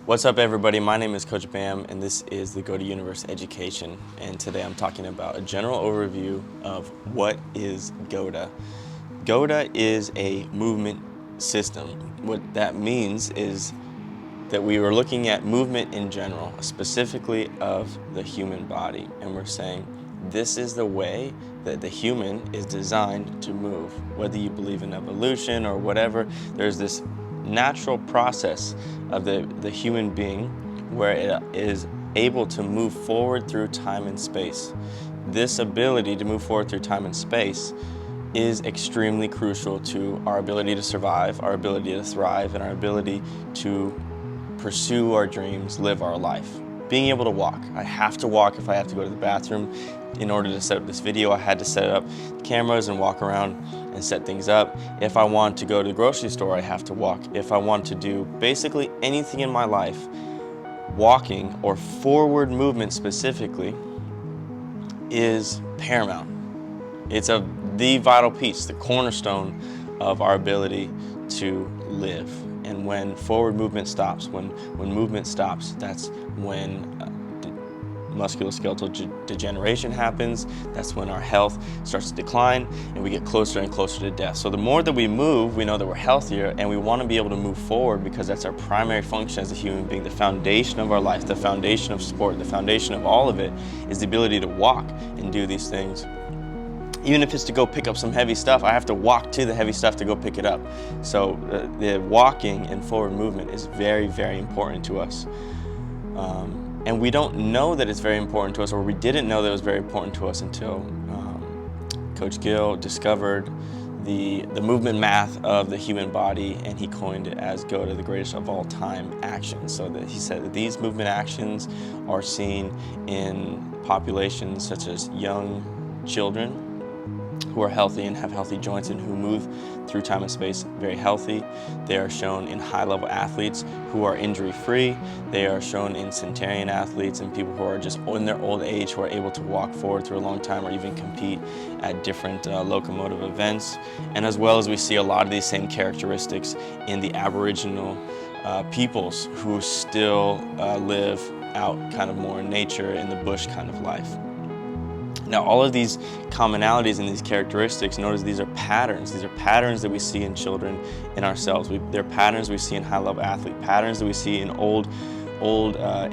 What's up, everybody? My name is Coach Bam, and this is the Goata Universe Education. And today I'm talking about a general overview of what is Goata. Goata is a movement system. What that means is that we were looking at movement in general, specifically of the human body, and we're saying this is the way that the human is designed to move. Whether you believe in evolution or whatever, there's this natural process of the human being where it is able to move forward through time and space. This ability to move forward through time and space is extremely crucial to our ability to survive, our ability to thrive, and our ability to pursue our dreams, live our life. Being able to walk. I have to walk if I have to go to the bathroom. In order to set up this video, I had to set up cameras and walk around and set things up. If I want to go to the grocery store, I have to walk. If I want to do basically anything in my life, walking or forward movement specifically is paramount. It's the vital piece, the cornerstone of our ability to live. And when forward movement stops, when movement stops, that's when musculoskeletal degeneration happens. That's when our health starts to decline and we get closer and closer to death. So the more that we move, we know that we're healthier, and we want to be able to move forward because that's our primary function as a human being. The foundation of our life, the foundation of sport, the foundation of all of it is the ability to walk and do these things. Even if it's to go pick up some heavy stuff, I have to walk to the heavy stuff to go pick it up. So the walking and forward movement is very, very important to us. And we don't know that it's very important to us, or we didn't know that it was very important to us until Coach Gill discovered the movement math of the human body, and he coined it as Goata, the greatest of all time actions. So that he said that these movement actions are seen in populations such as young children who are healthy and have healthy joints and who move through time and space very healthy. They are shown in high-level athletes who are injury-free. They are shown in centenarian athletes and people who are just in their old age who are able to walk forward through a long time or even compete at different locomotive events. And as well as we see a lot of these same characteristics in the Aboriginal peoples who still live out kind of more in nature, in the bush kind of life. Now, all of these commonalities and these characteristics, notice these are patterns. These are patterns that we see in children, in ourselves. They're patterns we see in high-level athlete, patterns that we see in old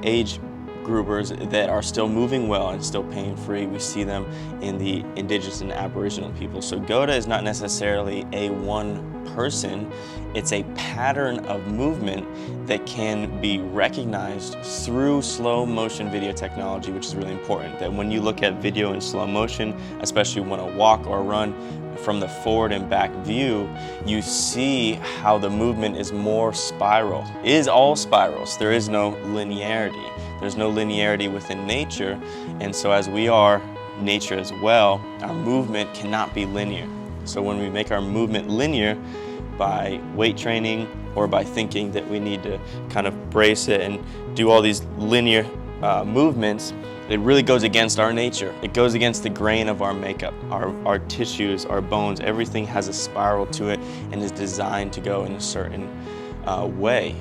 age groupers that are still moving well and still pain-free. We see them in the indigenous and Aboriginal people. So Goata is not necessarily a one person, it's a pattern of movement that can be recognized through slow motion video technology, which is really important. That when you look at video in slow motion, especially when a walk or a run, from the forward and back view, you see how the movement is more spiral. It is all spirals. There is no linearity. There's no linearity within nature, and so as we are nature as well, our movement cannot be linear. So when we make our movement linear by weight training or by thinking that we need to kind of brace it and do all these linear movements, it really goes against our nature. It goes against the grain of our makeup, our tissues, our bones. Everything has a spiral to it and is designed to go in a certain way.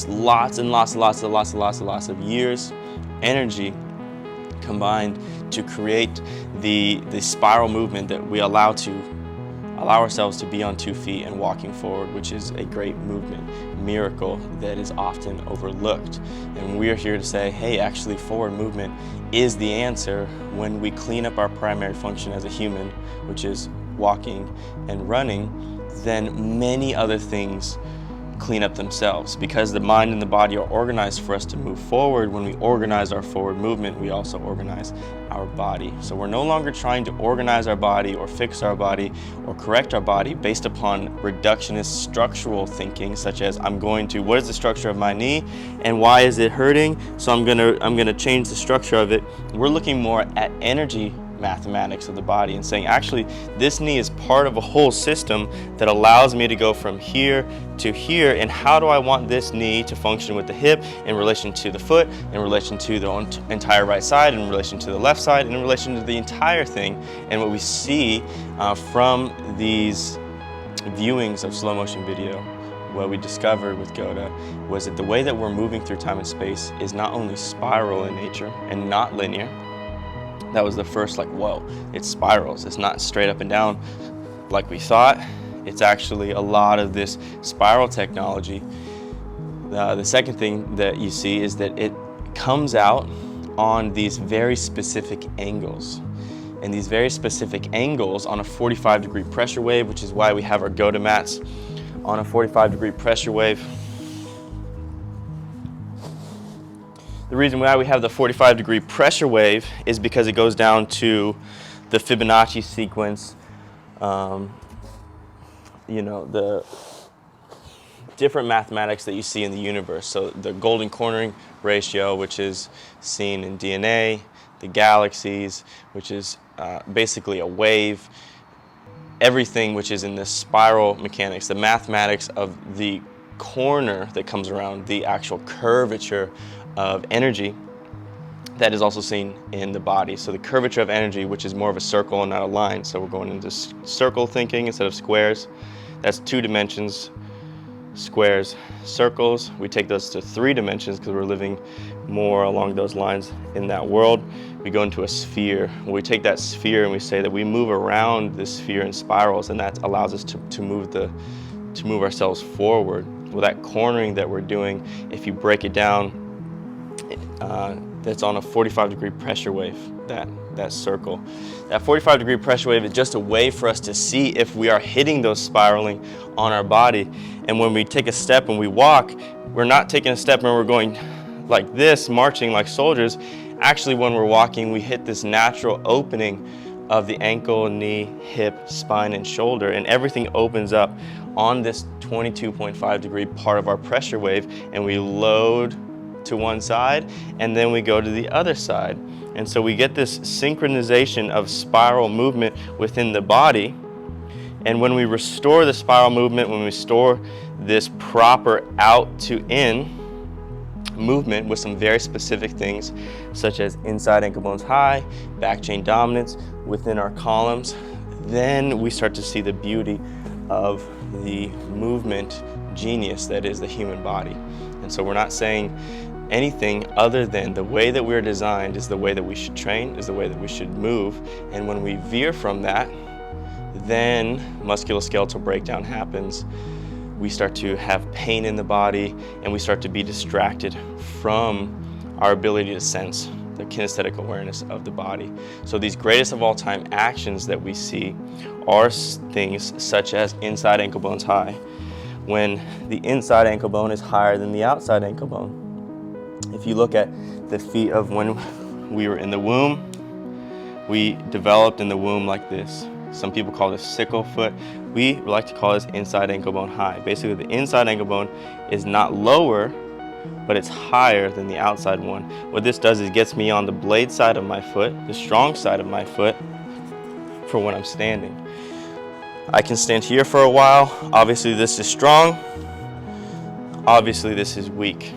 Lots of years, energy combined to create the spiral movement that we allow ourselves to be on 2 feet and walking forward, which is a great movement miracle that is often overlooked. And we are here to say, hey, actually forward movement is the answer when we clean up our primary function as a human, which is walking and running. Then many other things clean up themselves, because the mind and the body are organized for us to move forward. When we organize our forward movement, we also organize our body. So we're no longer trying to organize our body or fix our body or correct our body based upon reductionist structural thinking, such as what is the structure of my knee and why is it hurting? So I'm gonna change the structure of it. We're looking more at energy mathematics of the body and saying, actually, this knee is part of a whole system that allows me to go from here to here, and how do I want this knee to function with the hip in relation to the foot, in relation to the entire right side, in relation to the left side, in relation to the entire thing. And what we see from these viewings of slow motion video what we discovered with Goata was that the way that we're moving through time and space is not only spiral in nature and not linear. That was the first, like, whoa, it's spirals. It's not straight up and down like we thought. It's actually a lot of this spiral technology. The second thing that you see is that it comes out on these very specific angles. And these very specific angles on a 45-degree pressure wave, which is why we have our Goata mats on a 45-degree pressure wave. The reason why we have the 45-degree pressure wave is because it goes down to the Fibonacci sequence, the different mathematics that you see in the universe. So the golden cornering ratio, which is seen in DNA, the galaxies, which is basically a wave, everything which is in the spiral mechanics, the mathematics of the corner that comes around, the actual curvature of energy, that is also seen in the body. So the curvature of energy, which is more of a circle and not a line, so we're going into circle thinking instead of squares. That's 2 dimensions, squares, circles. We take those to 3 dimensions because we're living more along those lines in that world. We go into a sphere. We take that sphere and we say that we move around this sphere in spirals, and that allows us to move ourselves forward. Well, that cornering that we're doing, if you break it down, that's on a 45-degree pressure wave, that circle. That 45-degree pressure wave is just a way for us to see if we are hitting those spiraling on our body. And when we take a step and we walk, we're not taking a step and we're going like this, marching like soldiers. Actually, when we're walking, we hit this natural opening of the ankle, knee, hip, spine, and shoulder, and everything opens up on this 22.5-degree part of our pressure wave, and we load to one side, and then we go to the other side. And so we get this synchronization of spiral movement within the body. And when we restore the spiral movement, when we restore this proper out to in movement with some very specific things, such as inside ankle bones high, back chain dominance within our columns, then we start to see the beauty of the movement genius that is the human body. And so we're not saying anything other than the way that we're designed is the way that we should train, is the way that we should move. And when we veer from that, then musculoskeletal breakdown happens. We start to have pain in the body, and we start to be distracted from our ability to sense the kinesthetic awareness of the body. So these greatest of all time actions that we see are things such as inside ankle bones high, when the inside ankle bone is higher than the outside ankle bone. If you look at the feet of when we were in the womb, we developed in the womb like this. Some people call this sickle foot. We like to call this inside ankle bone high. Basically, the inside ankle bone is not lower, but it's higher than the outside one. What this does is it gets me on the blade side of my foot, the strong side of my foot, for when I'm standing. I can stand here for a while. Obviously, this is strong. Obviously, this is weak.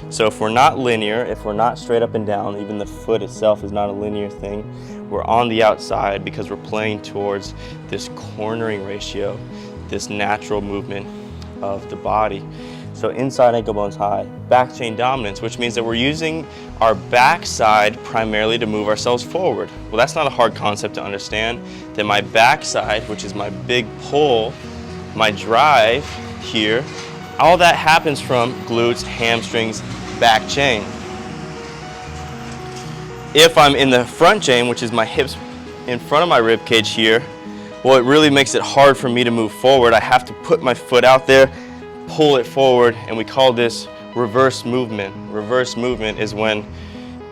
So if we're not linear, if we're not straight up and down, even the foot itself is not a linear thing, we're on the outside because we're playing towards this cornering ratio, this natural movement of the body. So inside ankle bones high, back chain dominance, which means that we're using our backside primarily to move ourselves forward. Well, that's not a hard concept to understand, that my backside, which is my big pull, my drive here, all that happens from glutes, hamstrings, back chain. If I'm in the front chain, which is my hips in front of my rib cage here, well, it really makes it hard for me to move forward. I have to put my foot out there, pull it forward, and we call this reverse movement. Reverse movement is when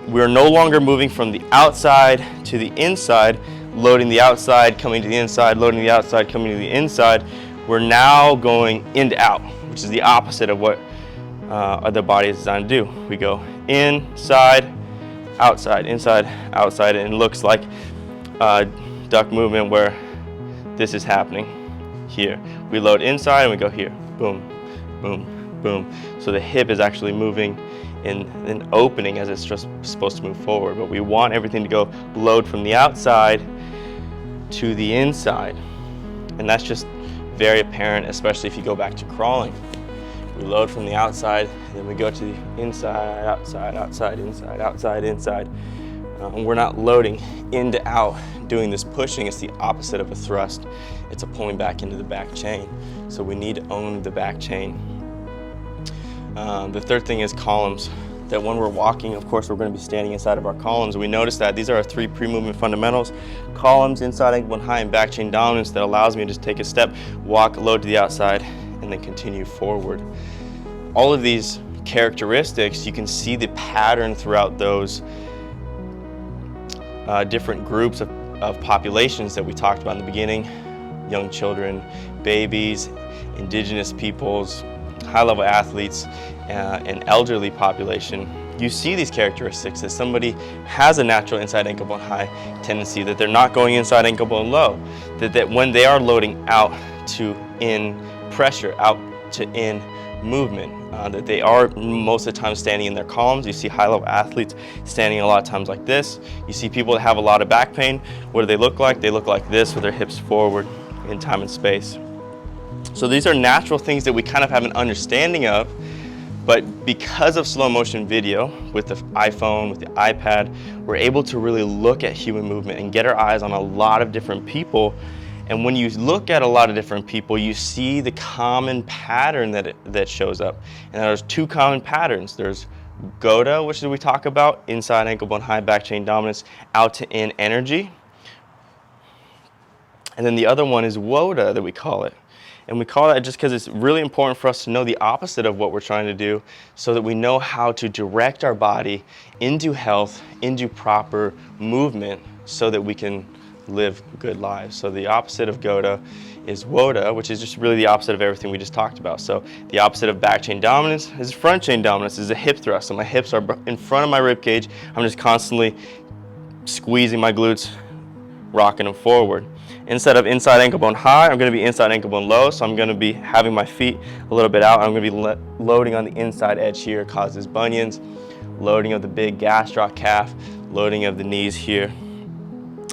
we're no longer moving from the outside to the inside, loading the outside, coming to the inside, loading the outside, coming to the inside. We're now going in to out, which is the opposite of what the body is designed to do. We go inside, outside, inside, outside, and it looks like duck movement where this is happening here. We load inside and we go here, boom, boom, boom. So the hip is actually moving in an opening as it's just supposed to move forward, but we want everything to go load from the outside to the inside. And that's just very apparent, especially if you go back to crawling. We load from the outside, and then we go to the inside, outside, outside, inside, outside, inside. We're not loading in to out, doing this pushing. It's the opposite of a thrust. It's a pulling back into the back chain. So we need to own the back chain. The third thing is columns. That when we're walking, of course, we're going to be standing inside of our columns. We notice that these are our 3 pre-movement fundamentals. Columns, inside ankle bone high, and back chain dominance that allows me to just take a step, walk, load to the outside, and then continue forward. All of these characteristics, you can see the pattern throughout those different groups of populations that we talked about in the beginning. Young children, babies, indigenous peoples, high-level athletes, and elderly population. You see these characteristics, that somebody has a natural inside ankle bone high tendency, that they're not going inside ankle bone low, that when they are loading out to in pressure, out to in movement, that they are most of the time standing in their columns. You see high-level athletes standing a lot of times like this. You see people that have a lot of back pain. What do they look like? They look like this with their hips forward in time and space. So these are natural things that we kind of have an understanding of, but because of slow motion video with the iPhone, with the iPad, we're able to really look at human movement and get our eyes on a lot of different people. And when you look at a lot of different people, you see the common pattern that shows up. And there's 2 common patterns. There's Goata, which we talk about, inside ankle bone high, back chain dominance, out to in energy. And then the other one is Goata, that we call it. And we call that just because it's really important for us to know the opposite of what we're trying to do, so that we know how to direct our body into health, into proper movement, so that we can live good lives. So the opposite of Goata is Goata, which is just really the opposite of everything we just talked about. So the opposite of back chain dominance is front chain dominance, is a hip thrust. So my hips are in front of my rib cage. I'm just constantly squeezing my glutes, rocking them forward. Instead of inside ankle bone high, I'm going to be inside ankle bone low. So I'm going to be having my feet a little bit out. I'm going to be loading on the inside edge here, causes bunions, loading of the big gastroc calf, loading of the knees here.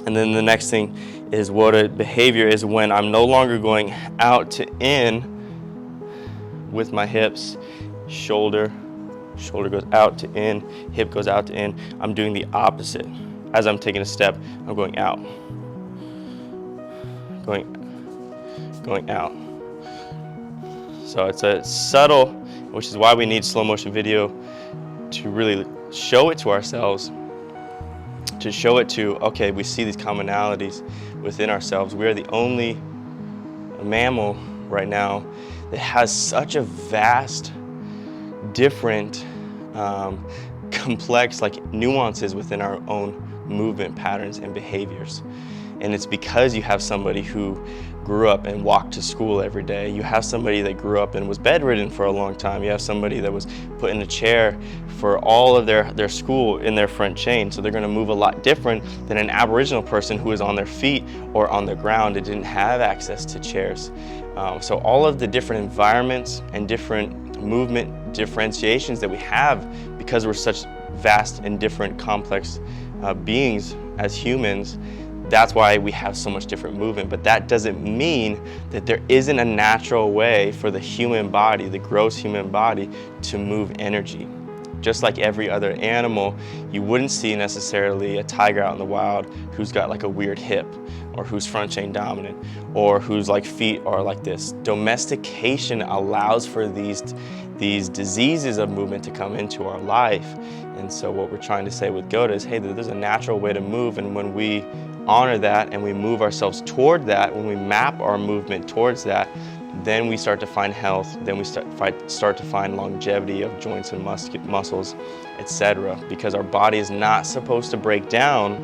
And then the next thing is Goata behavior is when I'm no longer going out to in with my hips, shoulder goes out to in, hip goes out to in. I'm doing the opposite. As I'm taking a step, I'm going out. Going out. So it's a subtle, which is why we need slow motion video to really show it to ourselves, to show it to, okay, we see these commonalities within ourselves. We are the only mammal right now that has such a vast, different, complex nuances within our own movement patterns and behaviors. And it's because you have somebody who grew up and walked to school every day. You have somebody that grew up and was bedridden for a long time. You have somebody that was put in a chair for all of their school in their front chain. So they're going to move a lot different than an Aboriginal person who is on their feet or on the ground and didn't have access to chairs. So all of the different environments and different movement differentiations that we have, because we're such vast and different complex beings as humans, that's why we have so much different movement. But that doesn't mean that there isn't a natural way for the human body, the gross human body, to move energy. Just like every other animal, you wouldn't see necessarily a tiger out in the wild who's got like a weird hip, or who's front chain dominant, or whose feet are like this. Domestication allows for these diseases of movement to come into our life. And so what we're trying to say with Goata is, hey, there's a natural way to move, and when we honor that and we move ourselves toward that, when we map our movement towards that, then we start to find health, then we start to find longevity of joints and muscles, etc. Because our body is not supposed to break down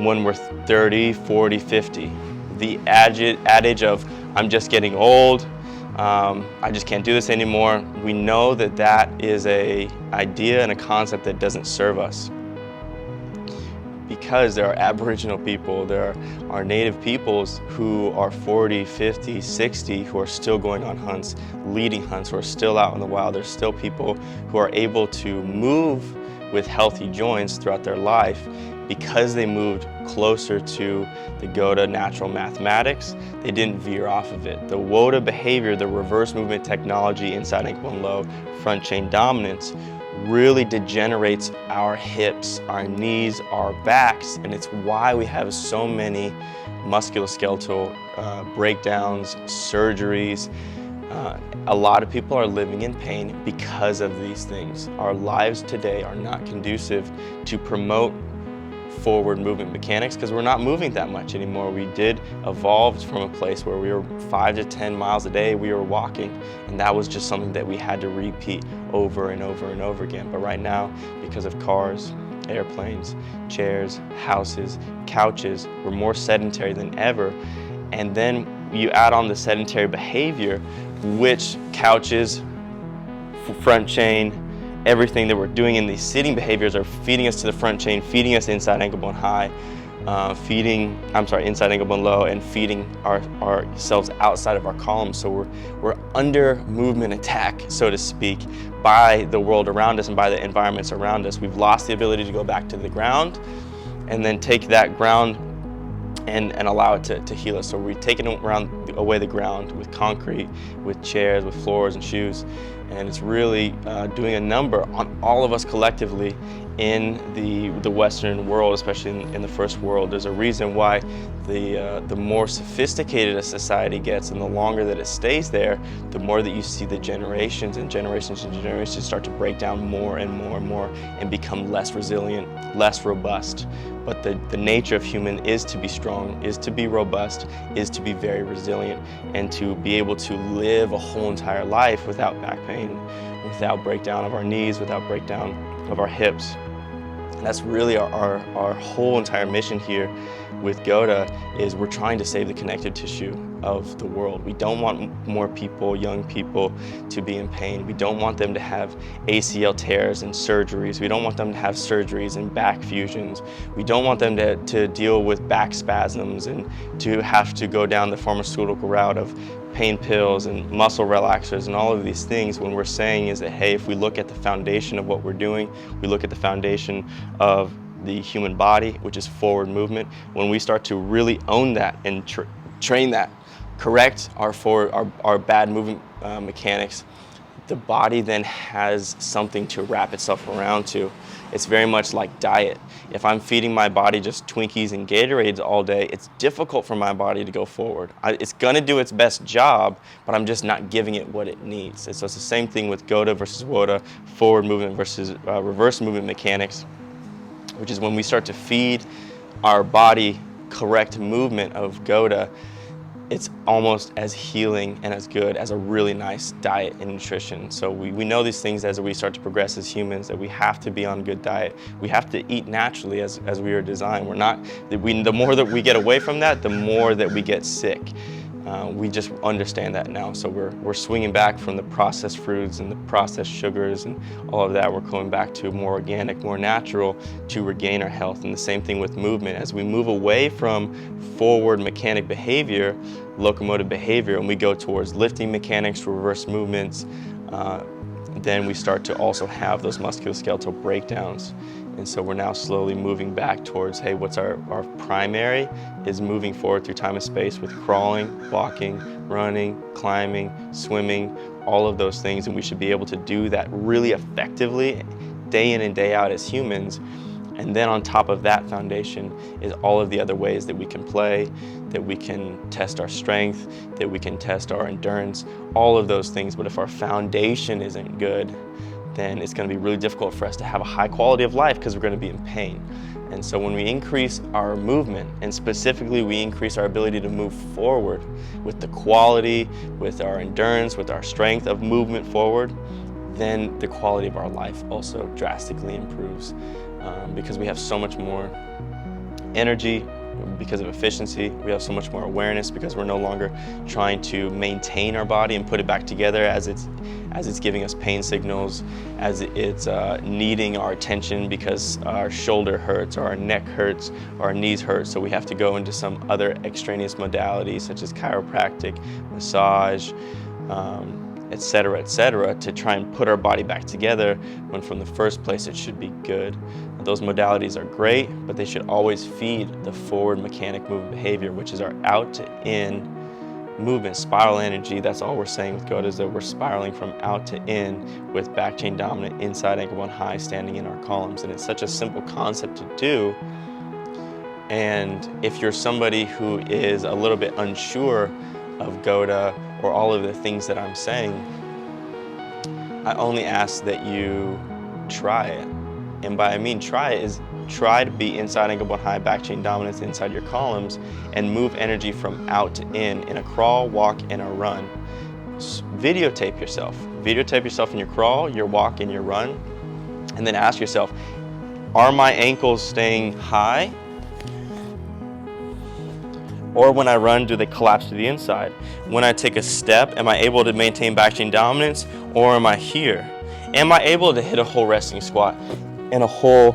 when we're 30, 40, 50. The adage of, I'm just getting old, I just can't do this anymore, we know that that is an idea and a concept that doesn't serve us. Because there are Aboriginal people, there are Native peoples who are 40, 50, 60, who are still going on hunts, leading hunts, who are still out in the wild. There's still people who are able to move with healthy joints throughout their life. because they moved closer to the Goata natural mathematics, they didn't veer off of it. The Goata behavior, the reverse movement technology, inside ankle bone low, front chain dominance, really degenerates our hips, our knees, our backs, and it's why we have so many musculoskeletal breakdowns, surgeries. A lot of people are living in pain because of these things. Our lives today are not conducive to promote forward movement mechanics because we're not moving that much anymore. We did evolve from a place where we were 5 to 10 miles a day we were walking, and that was just something that we had to repeat over and over and over again. But right now, because of cars, airplanes, chairs, houses, couches, we're more sedentary than ever. And then you add on the sedentary behavior, which couches, front chain, everything that we're doing in these sitting behaviors are feeding us to the front chain, feeding us inside ankle bone high, inside ankle bone low, and feeding ourselves outside of our columns. So we're under movement attack, so to speak, by the world around us and by the environments around us. We've lost the ability to go back to the ground and then take that ground and allow it to heal us. So we've taken away the ground with concrete, with chairs, with floors and shoes, and it's really doing a number on all of us collectively in the Western world, especially in the first world. There's a reason why the more sophisticated a society gets and the longer that it stays there, the more that you see the generations and generations start to break down more and more and more and become less resilient, less robust. But the nature of human is to be strong, is to be robust, is to be very resilient, and to be able to live a whole entire life without back pain, without breakdown of our knees, without breakdown of our hips. And that's really our whole entire mission here with Goata, is we're trying to save the connective tissue of the world. We don't want more people, young people, to be in pain. We don't want them to have ACL tears and surgeries. We don't want them to have surgeries and back fusions. We don't want them to deal with back spasms and to have to go down the pharmaceutical route of pain pills and muscle relaxers and all of these things. When we're saying is that, hey, if we look at the foundation of what we're doing, we look at the foundation of the human body, which is forward movement, when we start to really own that and train that, correct our bad movement mechanics, the body then has something to wrap itself around to. It's very much like diet. If I'm feeding my body just Twinkies and Gatorades all day, it's difficult for my body to go forward. It's gonna do its best job, but I'm just not giving it what it needs. And so it's the same thing with Goata versus Goata, forward movement versus reverse movement mechanics, which is when we start to feed our body correct movement of Goata, it's almost as healing and as good as a really nice diet and nutrition. So we know these things as we start to progress as humans, that we have to be on good diet. We have to eat naturally as we are designed. The more that we get away from that, the more that we get sick. We just understand that now. So we're swinging back from the processed foods and the processed sugars and all of that. We're going back to more organic, more natural to regain our health. And the same thing with movement. As we move away from forward mechanic behavior, locomotive behavior, and we go towards lifting mechanics, reverse movements, then we start to also have those musculoskeletal breakdowns. And so we're now slowly moving back towards, hey, what's our primary is moving forward through time and space with crawling, walking, running, climbing, swimming, all of those things. And we should be able to do that really effectively day in and day out as humans. And then on top of that foundation is all of the other ways that we can play, that we can test our strength, that we can test our endurance, all of those things. But if our foundation isn't good, then it's going to be really difficult for us to have a high quality of life because we're going to be in pain. And so when we increase our movement, and specifically we increase our ability to move forward with the quality, with our endurance, with our strength of movement forward, then the quality of our life also drastically improves because we have so much more energy because of efficiency. We have so much more awareness because we're no longer trying to maintain our body and put it back together as it's giving us pain signals, as it's needing our attention because our shoulder hurts or our neck hurts or our knees hurt. So we have to go into some other extraneous modalities such as chiropractic, massage, etc., to try and put our body back together when from the first place it should be good. Those modalities are great, but they should always feed the forward mechanic movement behavior, which is our out to in movement, spiral energy. That's all we're saying with Goata, is that we're spiraling from out to in with back chain dominant, inside ankle bone high, standing in our columns. And it's such a simple concept to do. And if you're somebody who is a little bit unsure of Goata or all of the things that I'm saying, I only ask that you try it. And by I mean try it is try to be inside ankle bone high, back chain dominance inside your columns, and move energy from out to in a crawl, walk, and a run. Videotape yourself. Videotape yourself in your crawl, your walk, and your run. And then ask yourself, are my ankles staying high? Or when I run, do they collapse to the inside? When I take a step, am I able to maintain back chain dominance, or am I here? Am I able to hit a whole resting squat and a whole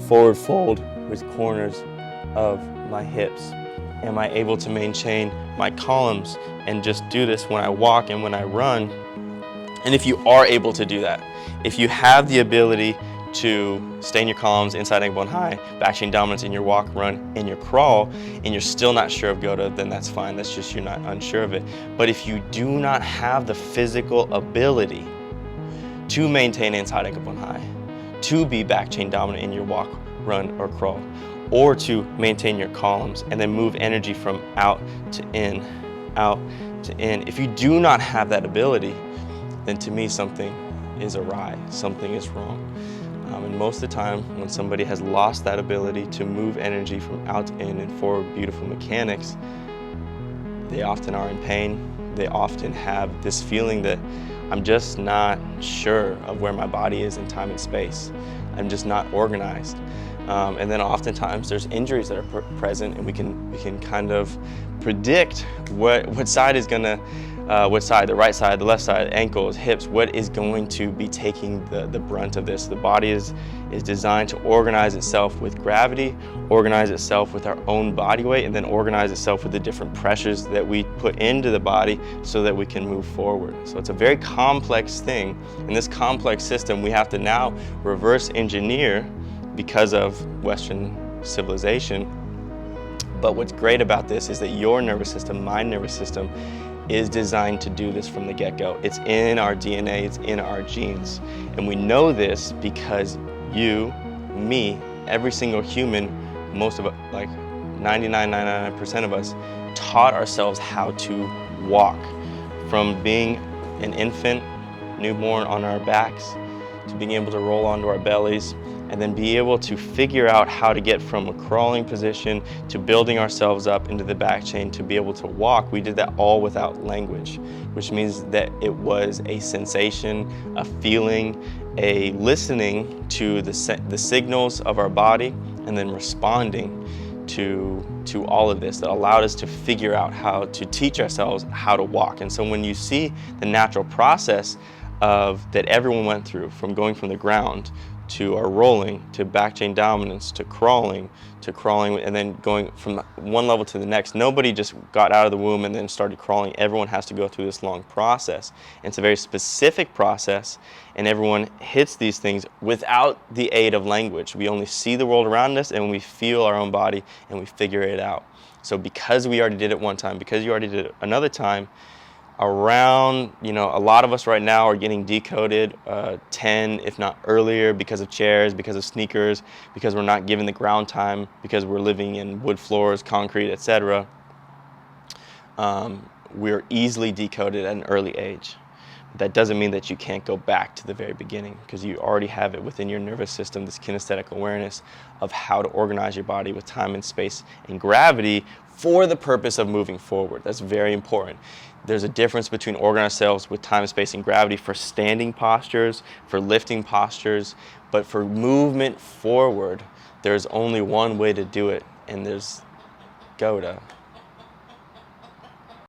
forward fold with corners of my hips? Am I able to maintain my columns and just do this when I walk and when I run? And if you are able to do that, if you have the ability to stay in your columns, inside ankle bone high, back chain dominance in your walk, run, and your crawl, and you're still not sure of Goata, then that's fine. That's just you're not unsure of it. But if you do not have the physical ability to maintain inside ankle bone high, to be back chain dominant in your walk, run, or crawl, or to maintain your columns and then move energy from out to in, out to in. If you do not have that ability, then to me something is awry, something is wrong. And most of the time, when somebody has lost that ability to move energy from out to in and forward beautiful mechanics, they often are in pain. They often have this feeling that I'm just not sure of where my body is in time and space. I'm just not organized. And then oftentimes there's injuries that are present, and we can kind of predict what side is gonna, what side, the right side, the left side, ankles, hips, what is going to be taking the brunt of this. The body is designed to organize itself with gravity, organize itself with our own body weight, and then organize itself with the different pressures that we put into the body so that we can move forward. So it's a very complex thing. In this complex system, we have to now reverse engineer because of Western civilization. But what's great about this is that your nervous system, my nervous system, is designed to do this from the get-go. It's in our DNA, it's in our genes. And we know this because you, me, every single human, most of it, like 99% of us, taught ourselves how to walk. From being an infant, newborn on our backs, to being able to roll onto our bellies, and then be able to figure out how to get from a crawling position to building ourselves up into the back chain to be able to walk. We did that all without language, which means that it was a sensation, a feeling, a listening to the signals of our body, and then responding to all of this that allowed us to figure out how to teach ourselves how to walk. And so when you see the natural process that everyone went through, from going from the ground to our rolling, to back chain dominance, to crawling, and then going from one level to the next. Nobody just got out of the womb and then started crawling. Everyone has to go through this long process. And it's a very specific process, and everyone hits these things without the aid of language. We only see the world around us, and we feel our own body, and we figure it out. So because we already did it one time, because you already did it another time, around, a lot of us right now are getting decoded 10, if not earlier, because of chairs, because of sneakers, because we're not given the ground time, because we're living in wood floors, concrete, etc. We're easily decoded at an early age. That doesn't mean that you can't go back to the very beginning, because you already have it within your nervous system, this kinesthetic awareness of how to organize your body with time and space and gravity for the purpose of moving forward. That's very important. There's a difference between organized ourselves with time, space, and gravity for standing postures, for lifting postures, but for movement forward, there's only one way to do it, and there's Goata.